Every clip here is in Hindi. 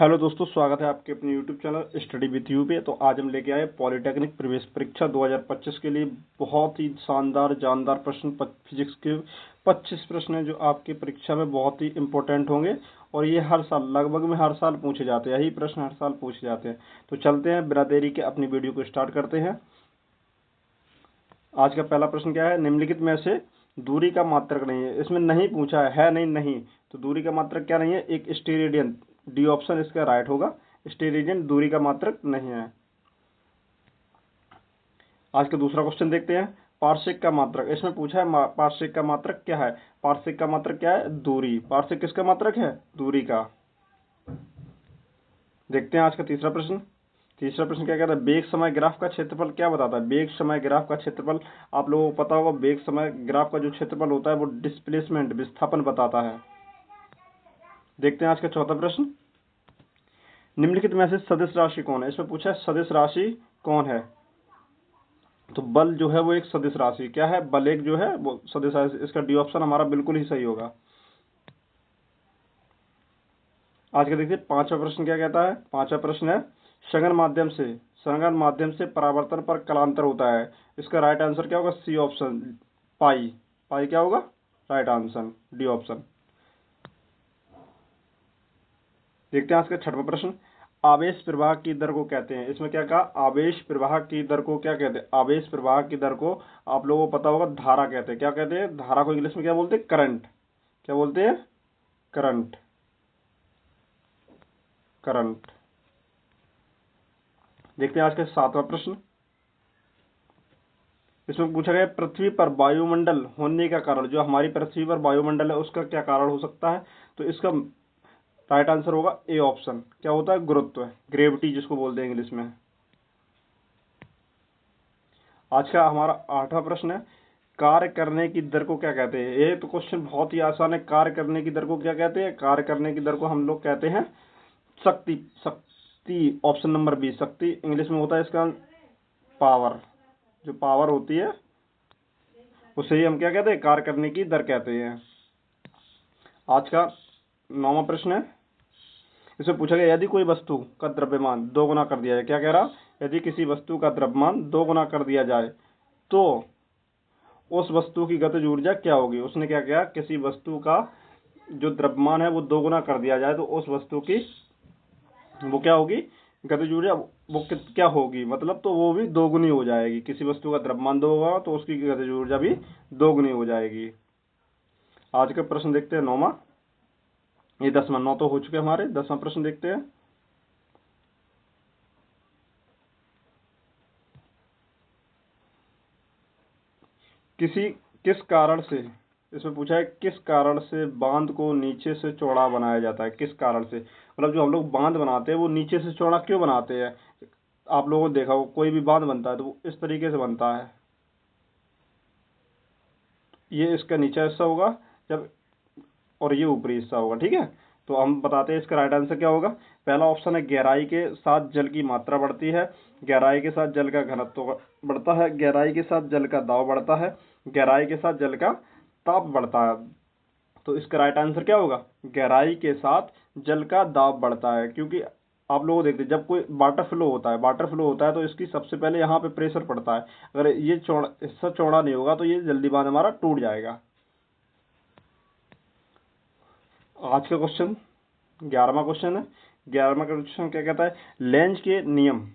हेलो दोस्तों, स्वागत है आपके अपने YouTube channel study with you पे। तो आज हम लेके आए पॉलिटेक्निक प्रवेश परीक्षा 2025 के लिए बहुत ही शानदार जानदार प्रश्न। फिजिक्स के 25 प्रश्न हैं जो आपकी परीक्षा में बहुत ही इंपॉर्टेंट होंगे और ये हर साल लगभग में हर साल पूछे जाते हैं। यही प्रश्न हर साल पूछे जाते हैं। तो चलते हैं बिना देरी के अपनी वीडियो को स्टार्ट करते हैं। आज का पहला प्रश्न क्या है? निम्नलिखित में से दूरी का मात्रक नहीं है। इसमें नहीं पूछा है नहीं। तो दूरी का मात्रक क्या नहीं है? एक स्टेरेडियन। डी ऑप्शन इसका राइट होगा। स्टेरेडियन दूरी का मात्रक नहीं है। आज का दूसरा क्वेश्चन देखते हैं। पार्शिक का मात्रक। इसमें पूछा है पार्शिक का मात्रक क्या है? पार्शिक का मात्रक क्या है? दूरी। पार्शिक किसका मात्रक है? दूरी का। देखते हैं आज का तीसरा प्रश्न। तीसरा प्रश्न क्या कहता है? वेग समय ग्राफ का क्षेत्रफल क्या बताता है? वेग समय ग्राफ का क्षेत्रफल आप लोगों को पता होगा। वेग समय ग्राफ का जो क्षेत्रफल होता है वो डिस्प्लेसमेंट विस्थापन बताता है। देखते हैं आज का चौथा प्रश्न। निम्नलिखित में से सदिश राशि कौन है? इसमें पूछा है सदिश राशि कौन है? तो बल जो है वो एक सदिश राशि क्या है? बल एक जो है वो सदिश राशि। इसका डी ऑप्शन हमारा बिल्कुल ही सही होगा। आज का देखिए पांचवा प्रश्न क्या कहता है? पांचवा प्रश्न है संगन माध्यम से परावर्तन पर कलांतर होता है। इसका राइट आंसर क्या होगा? C option pi. पाई क्या होगा? Right answer D option. देखते हैं आज का छठवां प्रश्न। आवेश प्रवाह की दर को कहते हैं। इसमें क्या कहा? आवेश प्रवाह की दर को क्या कहते हैं? आवेश प्रवाह की दर को आप लोगों को पता होगा धारा कहते हैं। क्या कहते हैं? धारा को इंग्लिश में क्या बोलते हैं? करंट। क्या बोलते हैं? करंट। करंट। देखते हैं आज का सातवां प्रश्न। इसमें पूछा गया पृथ्वी पर वायुमंडल होने का कारण। जो हमारी पृथ्वी पर वायुमंडल है उसका क्या कारण हो सकता है? तो इसका राइट आंसर होगा ए ऑप्शन। क्या होता है? गुरुत्व, ग्रेविटी जिसको बोलते हैं इंग्लिश में। आज का हमारा आठवां प्रश्न है। कार्य करने की दर को क्या कहते हैं? ये तो क्वेश्चन बहुत ही आसान है। कार्य करने की दर को क्या कहते हैं? कार्य करने की दर को हम लोग कहते हैं शक्ति। शक्ति ऑप्शन नंबर बी। शक्ति इंग्लिश में होता है इसका पावर। जो पावर होती है उसे ही हम क्या कहते हैं? कार्य करने की दर कहते हैं। आज का नौवां प्रश्न है। इसमें पूछा गया यदि कोई वस्तु का द्रव्यमान दो गुना कर दिया जाए। क्या कह रहा? यदि किसी वस्तु का द्रव्यमान दो गुना कर दिया जाए तो उस वस्तु की गतिज ऊर्जा क्या होगी? उसने क्या किया? किसी वस्तु का जो द्रव्यमान है वो दो गुना कर दिया जाए तो उस वस्तु की वो क्या होगी? गतिज ऊर्जा वो क्या होगी? मतलब तो वो भी दोगुनी हो जाएगी। किसी वस्तु का द्रव्यमान दो होगा तो उसकी गतिज ऊर्जा भी दोगुनी हो जाएगी। आज का प्रश्न देखते हैं नौवां। ये 10वां। 9 तो हो चुके हमारे। 10वां प्रश्न देखते हैं। किस कारण से, इसमें पूछा है किस कारण से बांध को नीचे से चौड़ा बनाया जाता है? किस कारण से मतलब जो हम लोग बांध बनाते हैं वो नीचे से चौड़ा क्यों बनाते हैं? आप लोगों ने देखा हो कोई भी बांध बनता है तो वो इस तरीके से बनता है। ये इसका नीचा हिस्सा होगा जब, और ये ऊपरी हिस्सा होगा। ठीक है, तो हम बताते हैं इसका राइट आंसर क्या होगा। पहला ऑप्शन है गहराई के साथ जल की मात्रा बढ़ती है। गहराई के साथ जल का घनत्व बढ़ता है। गहराई के साथ जल का दाब बढ़ता है। गहराई के साथ जल का ताप बढ़ता है। तो इसका राइट आंसर क्या होगा? गहराई के साथ जल का दाब बढ़ता है। क्योंकि आप लोग देखते हैं जब कोई वाटर फ्लो होता है तो इसकी सबसे पहले यहाँ पे प्रेशर पड़ता है। अगर ये चौड़ा हिस्सा चौड़ा नहीं होगा तो ये जल्दी बांध हमारा टूट जाएगा। आज का क्वेश्चन 11वां क्वेश्चन है। 11वां क्वेश्चन क्या कहता है? लेंज के नियम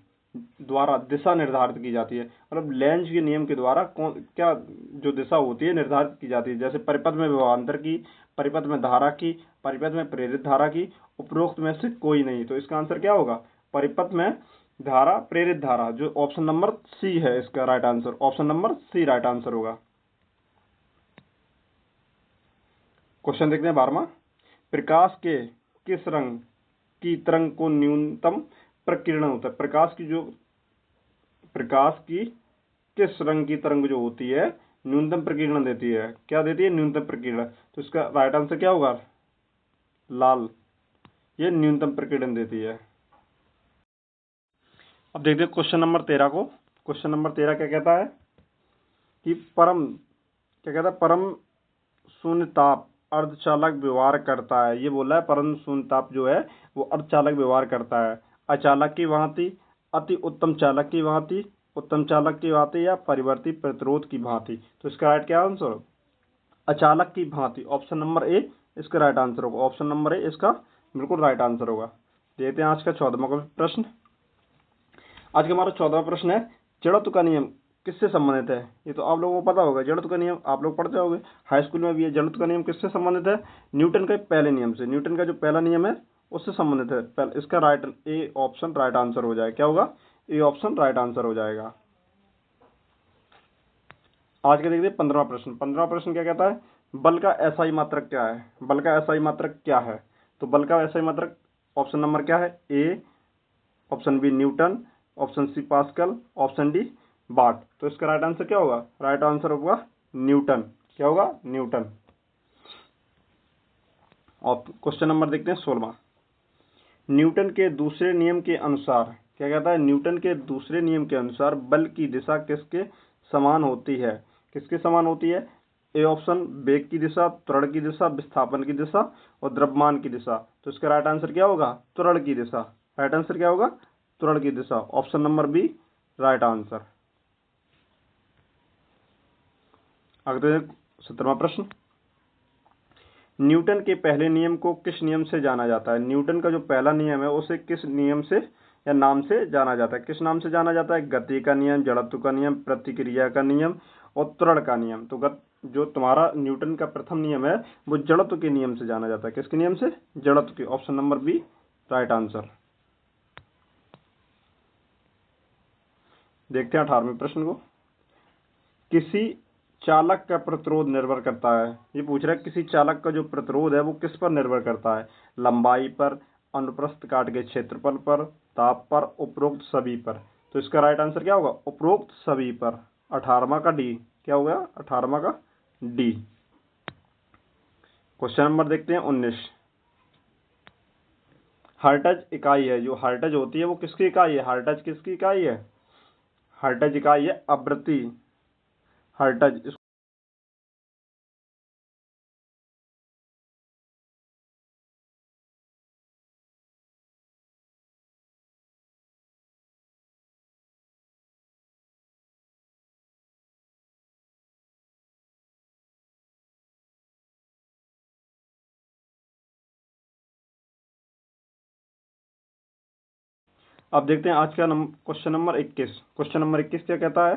द्वारा दिशा निर्धारित की जाती है। मतलब लेंज के नियम के द्वारा कौन क्या जो दिशा होती है निर्धारित की जाती है? जैसे परिपथ में विभवांतर की, परिपथ में धारा की, परिपथ में प्रेरित धारा की, उपरोक्त में से कोई नहीं। तो इसका आंसर क्या होगा? परिपथ में धारा, प्रेरित धारा। जो ऑप्शन नंबर सी है इसका right answer. Option number C right answer होगा। क्वेश्चन देखते हैं 12वां। प्रकाश के किस रंग की तरंग को न्यूनतम प्रकीर्णन होता है? प्रकाश की किस रंग की तरंग जो होती है न्यूनतम प्रकीर्णन देती है? क्या देती है? न्यूनतम प्रकीर्णन। तो इसका राइट आंसर क्या होगा? लाल। ये न्यूनतम प्रकीर्णन देती है। अब देखते हैं क्वेश्चन नंबर 13 को। क्वेश्चन नंबर 13 क्या कहता है कि परम शून्य ताप अर्धचालक व्यवहार करता है। ये बोला है परंतु शून्यताप जो है वो अर्धचालक व्यवहार करता है। अचालक की भांति, अति उत्तम चालक की भांति, उत्तम चालक की भांति या परिवर्ती प्रतिरोध की भांति। तो इसका राइट क्या आंसर? अचालक की भांति, ऑप्शन नंबर ए इसका राइट आंसर होगा। ऑप्शन नंबर ए इसका बिल्कुल राइट आंसर होगा। देखते हैं आज का 14वां प्रश्न। आज का हमारा 14वां प्रश्न है, जड़त्व का नियम किससे संबंधित है? ये तो आप लोगों को पता होगा, जड़त्व का नियम आप लोग पढ़ते होंगे, हाई स्कूल में भी है। जड़त्व का नियम किससे संबंधित है? न्यूटन के पहले नियम से। न्यूटन का जो पहला नियम है उससे संबंधित है। इसका right A option right answer हो जाएगा। क्या होगा? ए ऑप्शन राइट आंसर हो जाएगा। आज के देखते हैं 15वां प्रश्न। 15वां प्रश्न क्या कहता है? बल का एसआई मात्रक क्या है? बल का एसआई मात्रक क्या है? तो बल का एसआई मात्रक ऑप्शन नंबर क्या है? A, option B Newton, option C Pascal, option D watt. तो इसका राइट आंसर क्या होगा? राइट आंसर होगा न्यूटन। क्या होगा? न्यूटन। और क्वेश्चन नंबर देखते हैं 16वां। न्यूटन के दूसरे नियम के अनुसार क्या कहता है? न्यूटन के दूसरे नियम के अनुसार बल की दिशा किसके समान होती है? किसके समान होती है? ए ऑप्शन वेग की दिशा, त्वरण की दिशा, विस्थापन की दिशा और द्रव्यमान की दिशा। तो इसका राइट आंसर क्या होगा? त्वरण की दिशा। राइट आंसर क्या होगा? त्वरण की दिशा। Option number B right answer. अगले 17वां प्रश्न। न्यूटन के पहले नियम को किस नियम से जाना जाता है? न्यूटन का जो पहला नियम है उसे किस नियम से या नाम से जाना जाता है? किस नाम से जाना जाता है? गति का नियम, जड़त्व का नियम, प्रतिक्रिया का नियम और त्वरण का नियम। तो जो तुम्हारा न्यूटन का प्रथम नियम है वो जड़त्व के नियम से जाना जाता है। किसके नियम से? जड़त्व के। Option number B right answer. देखते हैं 18वें प्रश्न को। किसी चालक का प्रतिरोध निर्भर करता है। ये पूछ रहा है किसी चालक का जो प्रतिरोध है वो किस पर निर्भर करता है? लंबाई पर, अनुप्रस्थ काट के क्षेत्रफल पर, ताप पर, उपरोक्त सभी पर। तो इसका राइट आंसर क्या होगा? उपरोक्त सभी पर। 18वां का डी। क्या हो गया? 18वां का डी। क्वेश्चन नंबर देखते हैं 19। हर्ट्ज इकाई है। जो हर्ट्ज होती है वो किसकी इकाई है? हर्ट्ज किसकी इकाई है? हर्ट्ज इकाई है आवृत्ति। हर्ट्ज। अब देखते हैं आज का क्वेश्चन नंबर 21। क्वेश्चन नंबर 21 क्या कहता है?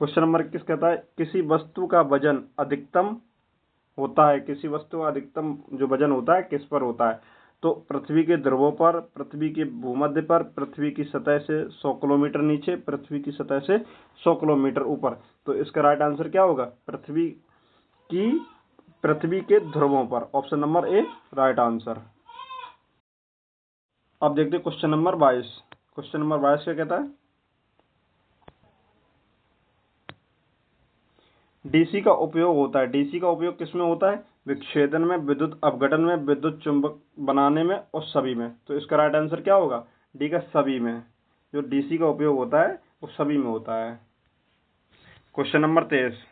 क्वेश्चन नंबर 21 कहता है किसी वस्तु का वजन अधिकतम होता है। किसी वस्तु का अधिकतम जो वजन होता है किस पर होता है? तो पृथ्वी के ध्रुवों पर, पृथ्वी के भूमध्य पर, पृथ्वी की सतह से 100 किलोमीटर नीचे, पृथ्वी की सतह से 100 किलोमीटर ऊपर। तो इसका राइट आंसर क्या होगा? पृथ्वी के ध्रुवों पर। Option number A right answer. अब देखते हैं क्वेश्चन नंबर 22। क्वेश्चन नंबर 22 क्या कहता है? डीसी का उपयोग होता है। डीसी का उपयोग किसमें होता है? विच्छेदन में, विद्युत अपघटन में, विद्युत चुंबक बनाने में और सभी में। तो इसका राइट आंसर क्या होगा? डी का सभी में। जो डीसी का उपयोग होता है वो सभी में होता है। Question number 23।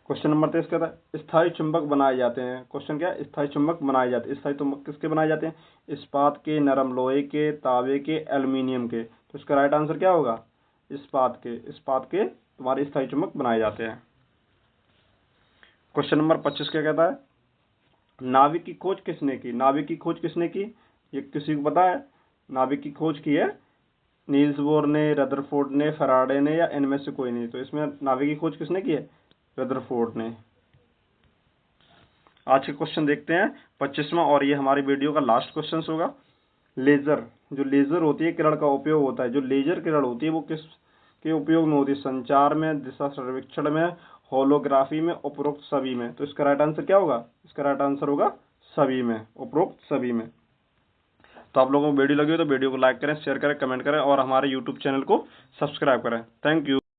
क्वेश्चन नंबर 23 कहता है स्थायी चुंबक बनाए जाते हैं। क्वेश्चन क्या है? स्थायी चुंबक बनाए जाते हैं। स्थायी चुंबक किसके बनाए जाते हैं? इस्पात के, नरम लोहे के, तांबे के, एल्यूमिनियम के। तो इसका राइट आंसर क्या होगा? इस्पात के। इस्पात के तुम्हारे स्थायी चुंबक बनाए जाते हैं। क्वेश्चन नंबर 25 क्या कहता है? नाभिक की खोज किसने की? नाभिक की खोज किसने की? ये किसी को पता है? नाभिक की खोज की है नील्स बोर ने, रदरफोर्ड ने, फैराडे ने या इनमें से कोई नहीं। तो इसमें नाभिक की खोज किसने की है? रदरफोर्ड ने। आज के क्वेश्चन देखते हैं 25वां और ये हमारी वीडियो का लास्ट क्वेश्चन होगा। लेजर। जो लेजर होती है किरण का उपयोग होता है। जो लेजर किरण होती है वो किस के उपयोग में होती है? संचार में, दिशा सर्वेक्षण में, होलोग्राफी में, उपरोक्त सभी में। तो इसका राइट आंसर क्या होगा? इसका राइट आंसर होगा सभी में, उपरोक्त सभी में। तो आप लोगों को वीडियो लगी हो तो वीडियो को लाइक करें, शेयर करें, कमेंट करें और हमारे यूट्यूब चैनल को सब्सक्राइब करें। Thank you.